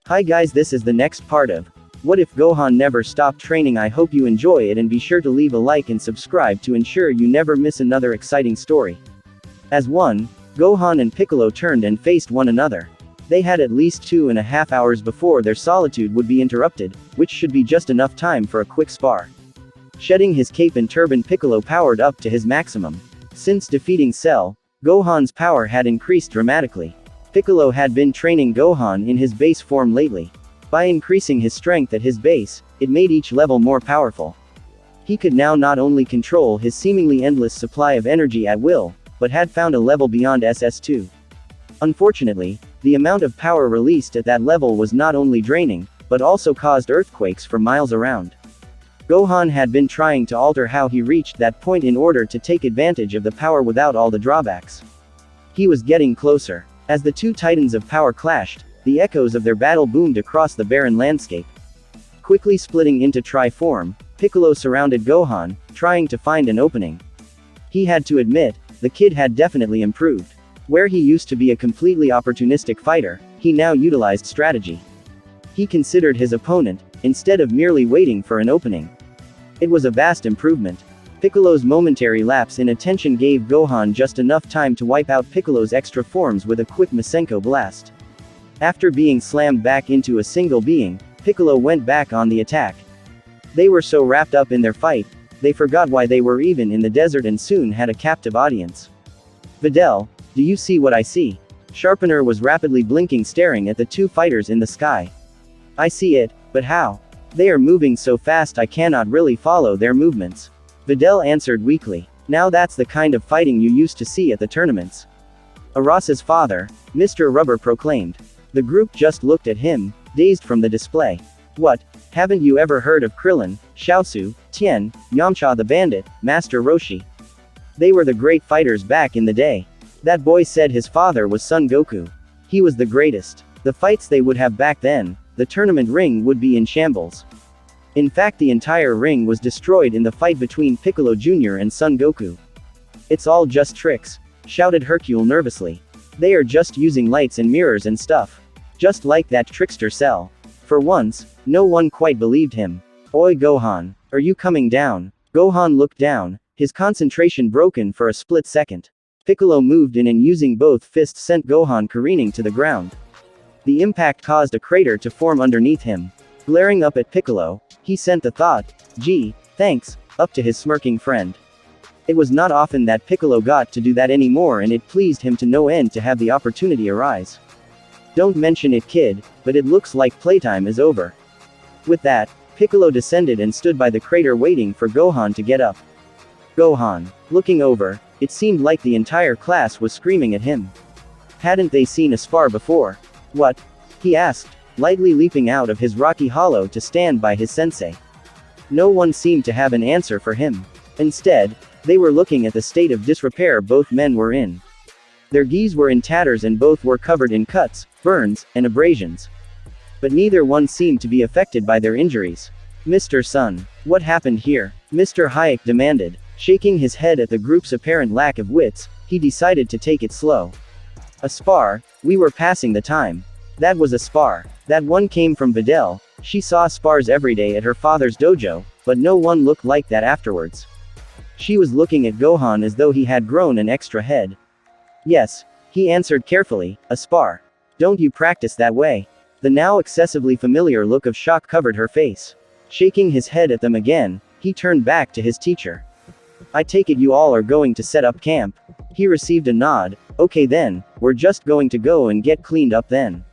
Hi guys, this is the next part of What If Gohan Never Stopped Training. I hope you enjoy it and be sure to leave a like and subscribe to ensure you never miss another exciting story. As one, Gohan and Piccolo turned and faced one another. They had at least 2.5 hours before their solitude would be interrupted, which should be just enough time for a quick spar. Shedding his cape and turban, Piccolo powered up to his maximum. Since defeating Cell, Gohan's power had increased dramatically. Piccolo had been training Gohan in his base form lately. By increasing his strength at his base, it made each level more powerful. He could now not only control his seemingly endless supply of energy at will, but had found a level beyond SS2. Unfortunately, the amount of power released at that level was not only draining, but also caused earthquakes for miles around. Gohan had been trying to alter how he reached that point in order to take advantage of the power without all the drawbacks. He was getting closer. As the two titans of power clashed, the echoes of their battle boomed across the barren landscape. Quickly splitting into Tri-form, Piccolo surrounded Gohan, trying to find an opening. He had to admit, the kid had definitely improved. Where he used to be a completely opportunistic fighter, he now utilized strategy. He considered his opponent, instead of merely waiting for an opening. It was a vast improvement. Piccolo's momentary lapse in attention gave Gohan just enough time to wipe out Piccolo's extra forms with a quick Masenko blast. After being slammed back into a single being, Piccolo went back on the attack. They were so wrapped up in their fight, they forgot why they were even in the desert and soon had a captive audience. Videl, do you see what I see? Sharpener was rapidly blinking, staring at the two fighters in the sky. I see it, but how? They are moving so fast I cannot really follow their movements. Videl answered weakly. Now that's the kind of fighting you used to see at the tournaments. Arasa's father, Mr. Rubber, proclaimed. The group just looked at him, dazed from the display. What? Haven't you ever heard of Krillin, Xiaosu, Tien, Yamcha the Bandit, Master Roshi? They were the great fighters back in the day. That boy said his father was Son Goku. He was the greatest. The fights they would have back then, the tournament ring would be in shambles. In fact, the entire ring was destroyed in the fight between Piccolo Jr. and Son Goku. It's all just tricks, shouted Hercule nervously. They are just using lights and mirrors and stuff. Just like that trickster Cell. For once, no one quite believed him. Oi Gohan, are you coming down? Gohan looked down, his concentration broken for a split second. Piccolo moved in and using both fists sent Gohan careening to the ground. The impact caused a crater to form underneath him. Glaring up at Piccolo, he sent the thought, "Gee, thanks," up to his smirking friend. It was not often that Piccolo got to do that anymore, and it pleased him to no end to have the opportunity arise. Don't mention it, kid, but it looks like playtime is over. With that, Piccolo descended and stood by the crater waiting for Gohan to get up. Gohan, looking over, it seemed like the entire class was screaming at him. Hadn't they seen a spar before? What? He asked, lightly leaping out of his rocky hollow to stand by his sensei. No one seemed to have an answer for him. Instead, they were looking at the state of disrepair both men were in. Their gis were in tatters and both were covered in cuts, burns, and abrasions. But neither one seemed to be affected by their injuries. Mr. Sun, what happened here? Mr. Hayek demanded. Shaking his head at the group's apparent lack of wits, he decided to take it slow. A spar? We were passing the time. That was a spar. That one came from Videl. She saw spars every day at her father's dojo, but no one looked like that afterwards. She was looking at Gohan as though he had grown an extra head. Yes, he answered carefully, a spar. Don't you practice that way? The now excessively familiar look of shock covered her face. Shaking his head at them again, he turned back to his teacher. I take it you all are going to set up camp. He received a nod. Okay then, we're just going to go and get cleaned up then.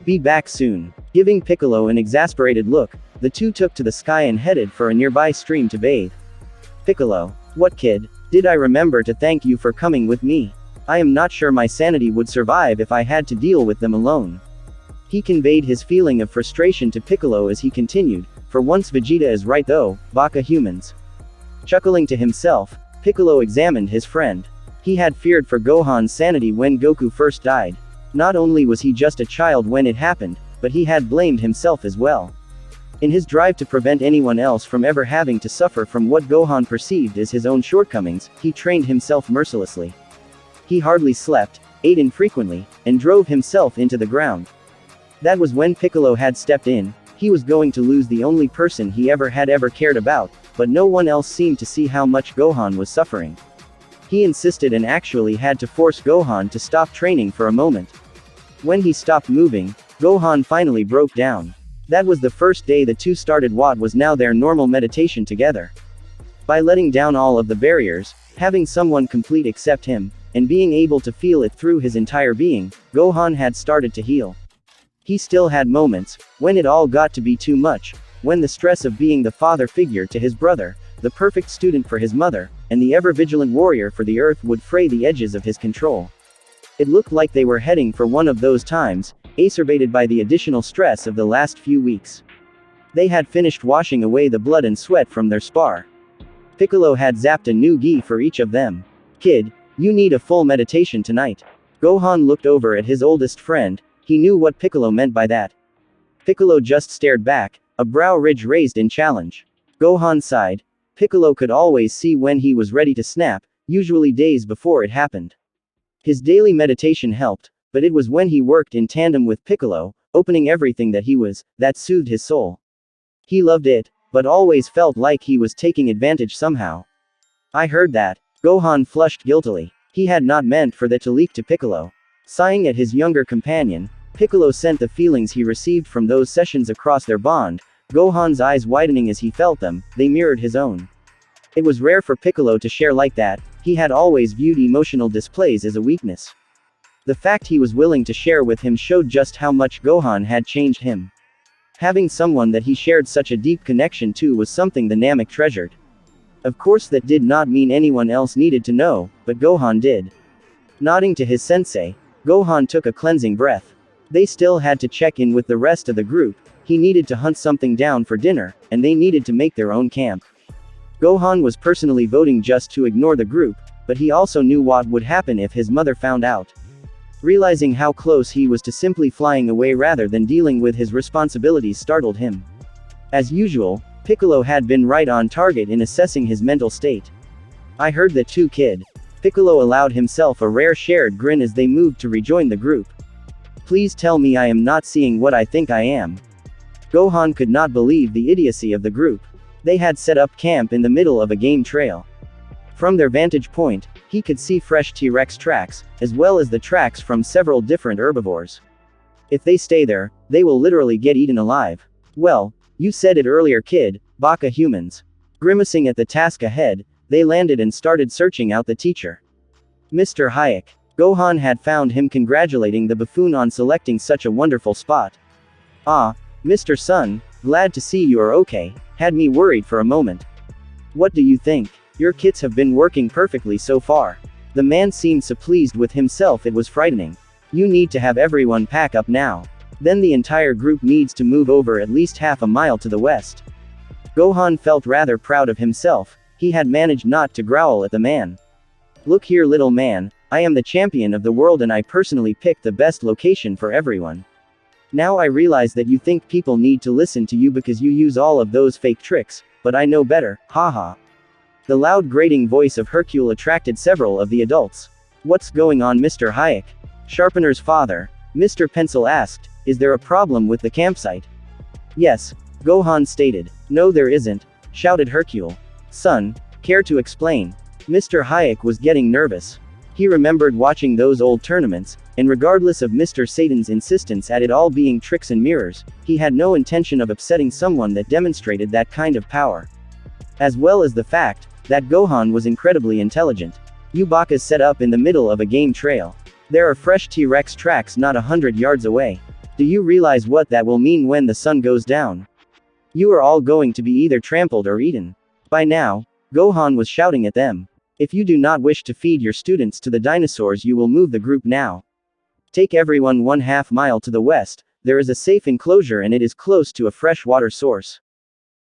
Be back soon. Giving Piccolo an exasperated look, the two took to the sky and headed for a nearby stream to bathe. Piccolo, what kid? Did I remember to thank you for coming with me? I am not sure my sanity would survive if I had to deal with them alone. He conveyed his feeling of frustration to Piccolo as he continued, for once Vegeta is right though, baka humans. Chuckling to himself, Piccolo examined his friend. He had feared for Gohan's sanity when Goku first died. Not only was he just a child when it happened, but he had blamed himself as well. In his drive to prevent anyone else from ever having to suffer from what Gohan perceived as his own shortcomings, he trained himself mercilessly. He hardly slept, ate infrequently, and drove himself into the ground. That was when Piccolo had stepped in. He was going to lose the only person he ever cared about, but no one else seemed to see how much Gohan was suffering. He insisted and actually had to force Gohan to stop training for a moment. When he stopped moving, Gohan finally broke down. That was the first day the two started what was now their normal meditation together. By letting down all of the barriers, having someone complete accept him, and being able to feel it through his entire being, Gohan had started to heal. He still had moments, when it all got to be too much, when the stress of being the father figure to his brother, the perfect student for his mother, and the ever-vigilant warrior for the earth would fray the edges of his control. It looked like they were heading for one of those times, exacerbated by the additional stress of the last few weeks. They had finished washing away the blood and sweat from their spar. Piccolo had zapped a new gi for each of them. "Kid, you need a full meditation tonight." Gohan looked over at his oldest friend. He knew what Piccolo meant by that. Piccolo just stared back, a brow ridge raised in challenge. Gohan sighed. Piccolo could always see when he was ready to snap, usually days before it happened. His daily meditation helped, but it was when he worked in tandem with Piccolo, opening everything that he was, that soothed his soul. He loved it, but always felt like he was taking advantage somehow. "I heard that." Gohan flushed guiltily. He had not meant for that to leak to Piccolo. Sighing at his younger companion, Piccolo sent the feelings he received from those sessions across their bond, Gohan's eyes widening as he felt them, they mirrored his own. It was rare for Piccolo to share like that, he had always viewed emotional displays as a weakness. The fact he was willing to share with him showed just how much Gohan had changed him. Having someone that he shared such a deep connection to was something the Namek treasured. Of course that did not mean anyone else needed to know, but Gohan did. Nodding to his sensei, Gohan took a cleansing breath. They still had to check in with the rest of the group, he needed to hunt something down for dinner, and they needed to make their own camp. Gohan was personally voting just to ignore the group, but he also knew what would happen if his mother found out. Realizing how close he was to simply flying away rather than dealing with his responsibilities startled him. As usual, Piccolo had been right on target in assessing his mental state. "I heard that too, kid." Piccolo allowed himself a rare shared grin as they moved to rejoin the group. "Please tell me I am not seeing what I think I am." Gohan could not believe the idiocy of the group. They had set up camp in the middle of a game trail. From their vantage point, he could see fresh T-Rex tracks, as well as the tracks from several different herbivores. If they stay there, they will literally get eaten alive. "Well, you said it earlier, kid, Baka humans." Grimacing at the task ahead, they landed and started searching out the teacher. Mr. Hayek. Gohan had found him congratulating the buffoon on selecting such a wonderful spot. "Ah, Mr. Sun, glad to see you are okay, had me worried for a moment." "What do you think? Your kits have been working perfectly so far." The man seemed so pleased with himself it was frightening. "You need to have everyone pack up now. Then the entire group needs to move over at least half a mile to the west." Gohan felt rather proud of himself, he had managed not to growl at the man. "Look here, little man, I am the champion of the world and I personally picked the best location for everyone. Now I realize that you think people need to listen to you because you use all of those fake tricks, but I know better, haha." The loud grating voice of Hercule attracted several of the adults. "What's going on, Mr. Hayek?" Sharpener's father, Mr. Pencil asked, "Is there a problem with the campsite?" "Yes," Gohan stated. "No there isn't," shouted Hercule. "Son, care to explain?" Mr. Hayek was getting nervous. He remembered watching those old tournaments, and regardless of Mr. Satan's insistence at it all being tricks and mirrors, he had no intention of upsetting someone that demonstrated that kind of power. As well as the fact that Gohan was incredibly intelligent. "You Bakas set up in the middle of a game trail. There are fresh T-Rex tracks not 100 yards away. Do you realize what that will mean when the sun goes down? You are all going to be either trampled or eaten." By now, Gohan was shouting at them. "If you do not wish to feed your students to the dinosaurs, you will move the group now. Take everyone 1/2 mile to the west, there is a safe enclosure and it is close to a fresh water source."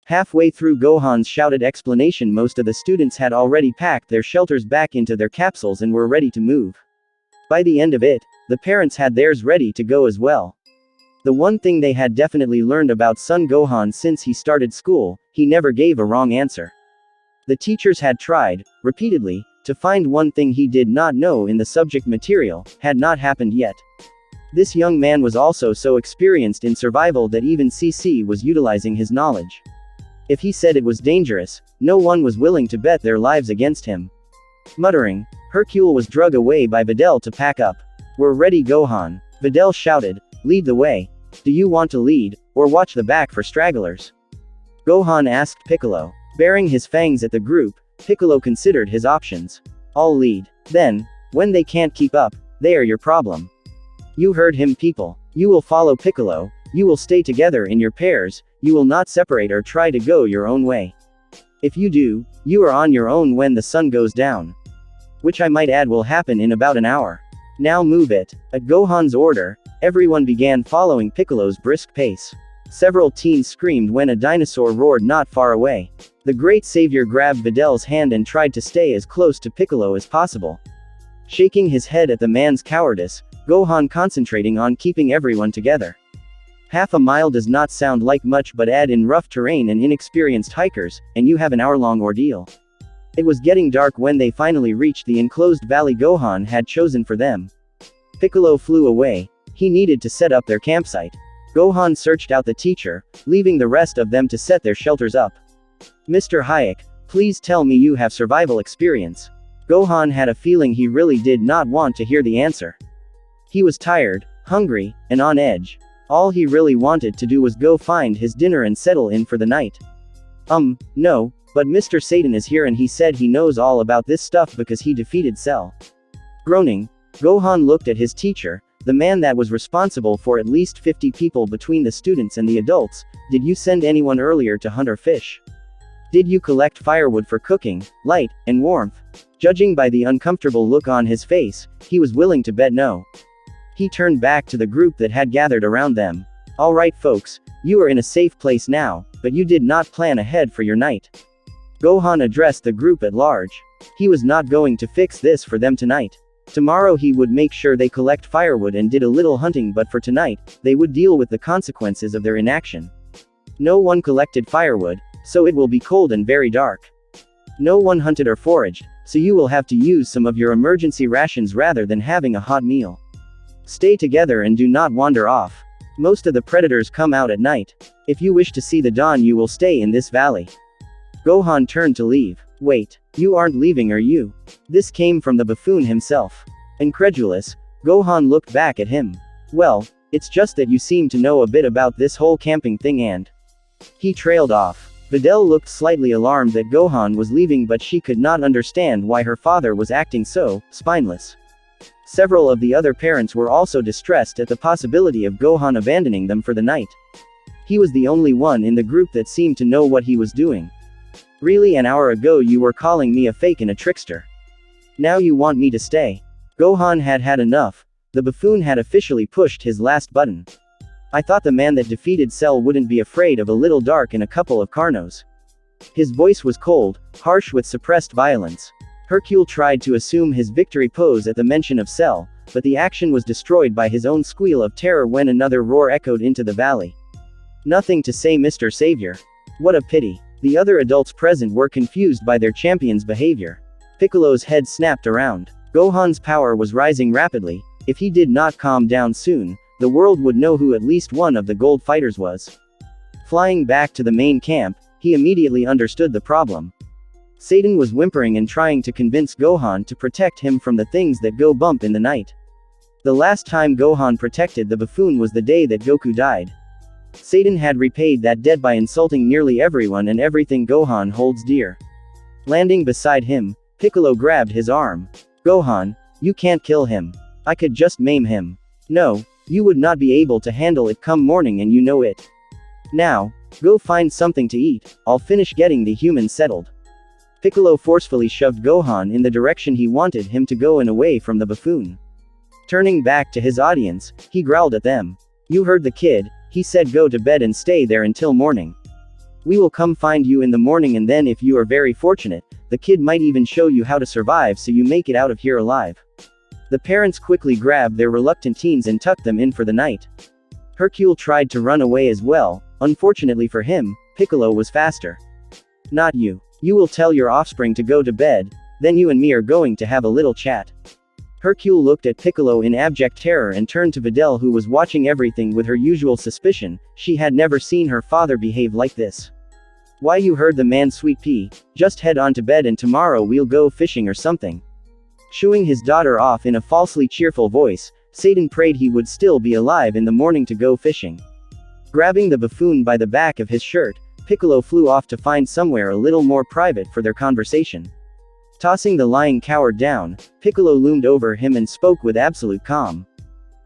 Halfway through Gohan's shouted explanation, most of the students had already packed their shelters back into their capsules and were ready to move. By the end of it, the parents had theirs ready to go as well. The one thing they had definitely learned about Son Gohan since he started school, he never gave a wrong answer. The teachers had tried, repeatedly, to find one thing he did not know in the subject material, had not happened yet. This young man was also so experienced in survival that even CC was utilizing his knowledge. If he said it was dangerous, no one was willing to bet their lives against him. Muttering, Hercule was dragged away by Videl to pack up. "We're ready, Gohan," Videl shouted. "Lead the way. Do you want to lead, or watch the back for stragglers?" Gohan asked Piccolo. Baring his fangs at the group, Piccolo considered his options. "I'll lead. Then, when they can't keep up, they are your problem." You heard him, people. You will follow Piccolo, you will stay together in your pairs, you will not separate or try to go your own way. If you do, you are on your own when the sun goes down. Which I might add will happen in about an hour. Now move it. At Gohan's order, everyone began following Piccolo's brisk pace. Several teens screamed when a dinosaur roared not far away. The great savior grabbed Videl's hand and tried to stay as close to Piccolo as possible. Shaking his head at the man's cowardice, Gohan concentrating on keeping everyone together. Half a mile does not sound like much, but add in rough terrain and inexperienced hikers, and you have an hour-long ordeal. It was getting dark when they finally reached the enclosed valley Gohan had chosen for them. Piccolo flew away. He needed to set up their campsite. Gohan searched out the teacher, leaving the rest of them to set their shelters up. "Mr. Hayek, please tell me you have survival experience." Gohan had a feeling he really did not want to hear the answer. He was tired, hungry, and on edge. All he really wanted to do was go find his dinner and settle in for the night. No, but Mr. Satan is here and he said he knows all about this stuff because he defeated Cell. Groaning, Gohan looked at his teacher, the man that was responsible for at least 50 people between the students and the adults. "Did you send anyone earlier to hunt or fish? Did you collect firewood for cooking, light, and warmth?" Judging by the uncomfortable look on his face, he was willing to bet no. He turned back to the group that had gathered around them. "All right, folks, you are in a safe place now, but you did not plan ahead for your night." Gohan addressed the group at large. He was not going to fix this for them tonight. Tomorrow he would make sure they collect firewood and did a little hunting, but for tonight, they would deal with the consequences of their inaction. No one collected firewood, so it will be cold and very dark. No one hunted or foraged, so you will have to use some of your emergency rations rather than having a hot meal. Stay together and do not wander off. Most of the predators come out at night. If you wish to see the dawn, you will stay in this valley. Gohan turned to leave. "Wait, you aren't leaving, are you?" This came from the buffoon himself. Incredulous, Gohan looked back at him. "Well, it's just that you seem to know a bit about this whole camping thing and..." He trailed off. Videl looked slightly alarmed that Gohan was leaving, but she could not understand why her father was acting so spineless. Several of the other parents were also distressed at the possibility of Gohan abandoning them for the night. He was the only one in the group that seemed to know what he was doing. "Really, an hour ago you were calling me a fake and a trickster. Now you want me to stay?" Gohan had had enough. The buffoon had officially pushed his last button. "I thought the man that defeated Cell wouldn't be afraid of a little dark and a couple of carnos." His voice was cold, harsh with suppressed violence. Hercule tried to assume his victory pose at the mention of Cell, but the action was destroyed by his own squeal of terror when another roar echoed into the valley. "Nothing to say, Mr. Savior. What a pity." The other adults present were confused by their champion's behavior. Piccolo's head snapped around. Gohan's power was rising rapidly. If he did not calm down soon, the world would know who at least one of the gold fighters was. Flying back to the main camp, he immediately understood the problem. Satan was whimpering and trying to convince Gohan to protect him from the things that go bump in the night. The last time Gohan protected the buffoon was the day that Goku died. Satan had repaid that debt by insulting nearly everyone and everything Gohan holds dear. Landing beside him, Piccolo grabbed his arm. "Gohan, you can't kill him. I could just maim him. No, you would not be able to handle it come morning and you know it. Now, go find something to eat, I'll finish getting the humans settled." Piccolo forcefully shoved Gohan in the direction he wanted him to go and away from the buffoon. Turning back to his audience, he growled at them. "You heard the kid, he said go to bed and stay there until morning. We will come find you in the morning, and then if you are very fortunate, the kid might even show you how to survive so you make it out of here alive." The parents quickly grabbed their reluctant teens and tucked them in for the night. Hercule tried to run away as well. Unfortunately for him, Piccolo was faster. "Not you. You will tell your offspring to go to bed, then you and me are going to have a little chat." Hercule looked at Piccolo in abject terror and turned to Videl, who was watching everything with her usual suspicion. She had never seen her father behave like this. Why, you heard the man, sweet pea. Just head on to bed and tomorrow we'll go fishing or something. Shooing his daughter off in a falsely cheerful voice, Satan prayed he would still be alive in the morning to go fishing. Grabbing the buffoon by the back of his shirt, Piccolo flew off to find somewhere a little more private for their conversation. Tossing the lying coward down, Piccolo loomed over him and spoke with absolute calm.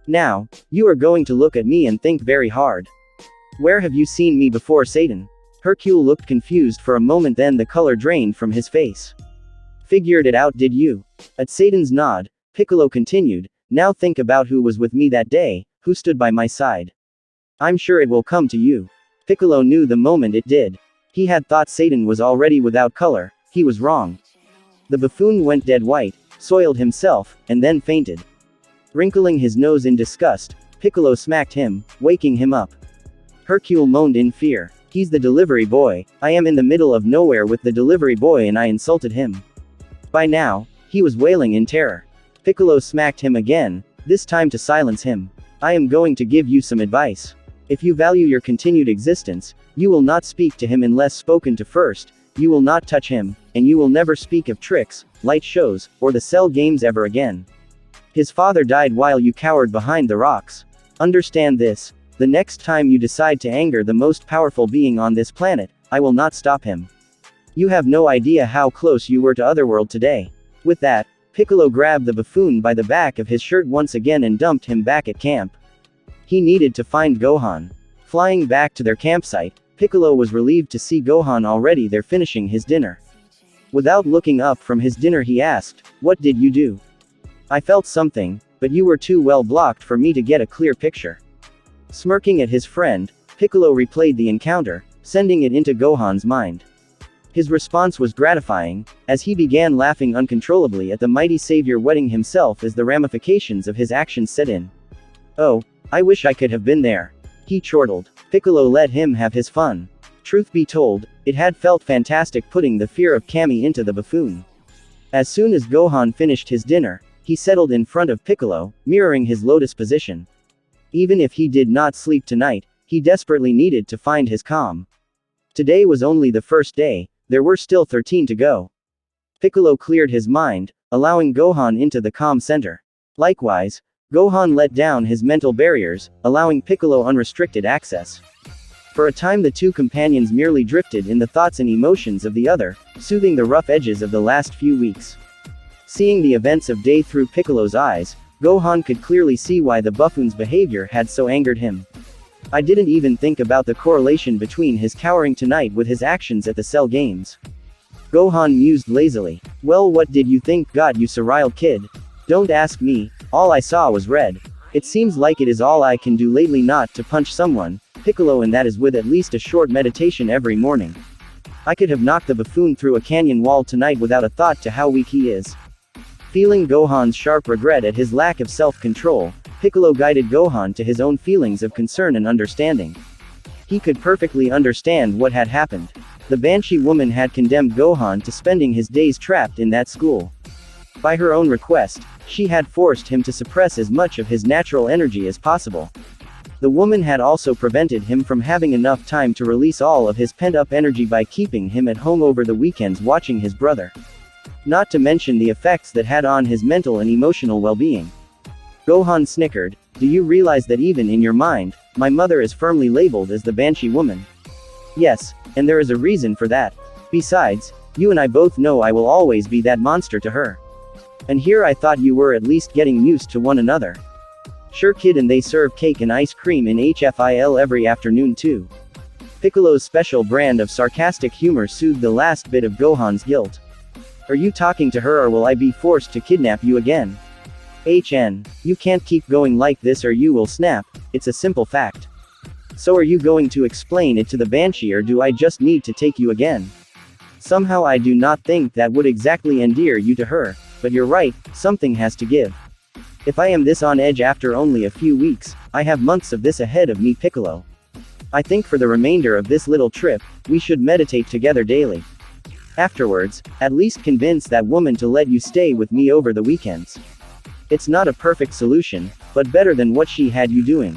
Now, you are going to look at me and think very hard. Where have you seen me before, Satan? Hercule looked confused for a moment, then the color drained from his face. Figured it out, did you? At Satan's nod, Piccolo continued, now think about who was with me that day, who stood by my side. I'm sure it will come to you. Piccolo knew the moment it did. He had thought Satan was already without color. He was wrong. The buffoon went dead white, soiled himself, and then fainted. Wrinkling his nose in disgust, Piccolo smacked him, waking him up. Hercule moaned in fear. He's the delivery boy. I am in the middle of nowhere with the delivery boy and I insulted him. By now, he was wailing in terror. Piccolo smacked him again, this time to silence him. I am going to give you some advice. If you value your continued existence, you will not speak to him unless spoken to first, you will not touch him, and you will never speak of tricks, light shows, or the cell games ever again. His father died while you cowered behind the rocks. Understand this. The next time you decide to anger the most powerful being on this planet, I will not stop him. You have no idea how close you were to Otherworld today. With that, Piccolo grabbed the buffoon by the back of his shirt once again and dumped him back at camp. He needed to find Gohan. Flying back to their campsite, Piccolo was relieved to see Gohan already there finishing his dinner. Without looking up from his dinner, he asked, "What did you do?" "I felt something, but you were too well blocked for me to get a clear picture." Smirking at his friend, Piccolo replayed the encounter, sending it into Gohan's mind. His response was gratifying, as he began laughing uncontrollably at the mighty savior wetting himself as the ramifications of his actions set in. "Oh, I wish I could have been there," he chortled. Piccolo let him have his fun. Truth be told, it had felt fantastic putting the fear of Kami into the buffoon. As soon as Gohan finished his dinner, he settled in front of Piccolo, mirroring his lotus position. Even if he did not sleep tonight, he desperately needed to find his calm. Today was only the first day, there were still 13 to go. Piccolo cleared his mind, allowing Gohan into the calm center. Likewise, Gohan let down his mental barriers, allowing Piccolo unrestricted access. For a time the two companions merely drifted in the thoughts and emotions of the other, soothing the rough edges of the last few weeks. Seeing the events of day through Piccolo's eyes, Gohan could clearly see why the buffoon's behavior had so angered him. I didn't even think about the correlation between his cowering tonight with his actions at the cell games. Gohan mused lazily. Well, what did you think got you, surreal kid? Don't ask me, all I saw was red. It seems like it is all I can do lately not to punch someone, Piccolo, and that is with at least a short meditation every morning. I could have knocked the buffoon through a canyon wall tonight without a thought to how weak he is. Feeling Gohan's sharp regret at his lack of self-control, Piccolo guided Gohan to his own feelings of concern and understanding. He could perfectly understand what had happened. The Banshee woman had condemned Gohan to spending his days trapped in that school. By her own request, she had forced him to suppress as much of his natural energy as possible. The woman had also prevented him from having enough time to release all of his pent-up energy by keeping him at home over the weekends watching his brother. Not to mention the effects that had on his mental and emotional well-being. Gohan snickered. Do you realize that even in your mind, my mother is firmly labeled as the Banshee woman? Yes, and there is a reason for that. Besides, you and I both know I will always be that monster to her. And here I thought you were at least getting used to one another. Sure kid, and they serve cake and ice cream in HFIL every afternoon too. Piccolo's special brand of sarcastic humor soothed the last bit of Gohan's guilt. Are you talking to her or will I be forced to kidnap you again? HN, you can't keep going like this or you will snap, it's a simple fact. So are you going to explain it to the Banshee or do I just need to take you again? Somehow I do not think that would exactly endear you to her, but you're right, something has to give. If I am this on edge after only a few weeks, I have months of this ahead of me, Piccolo. I think for the remainder of this little trip, we should meditate together daily. Afterwards, at least convince that woman to let you stay with me over the weekends. It's not a perfect solution, but better than what she had you doing.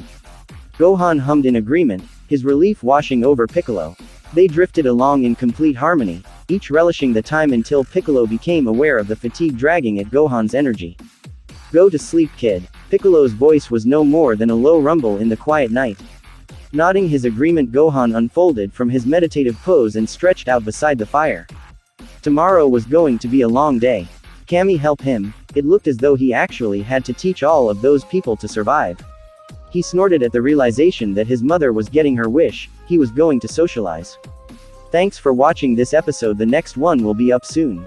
Gohan hummed in agreement, his relief washing over Piccolo. They drifted along in complete harmony, each relishing the time until Piccolo became aware of the fatigue dragging at Gohan's energy. Go to sleep, kid. Piccolo's voice was no more than a low rumble in the quiet night. Nodding his agreement, Gohan unfolded from his meditative pose and stretched out beside the fire. Tomorrow was going to be a long day. Kami help him. It looked as though he actually had to teach all of those people to survive. He snorted at the realization that his mother was getting her wish, he was going to socialize. Thanks for watching this episode. The next one will be up soon.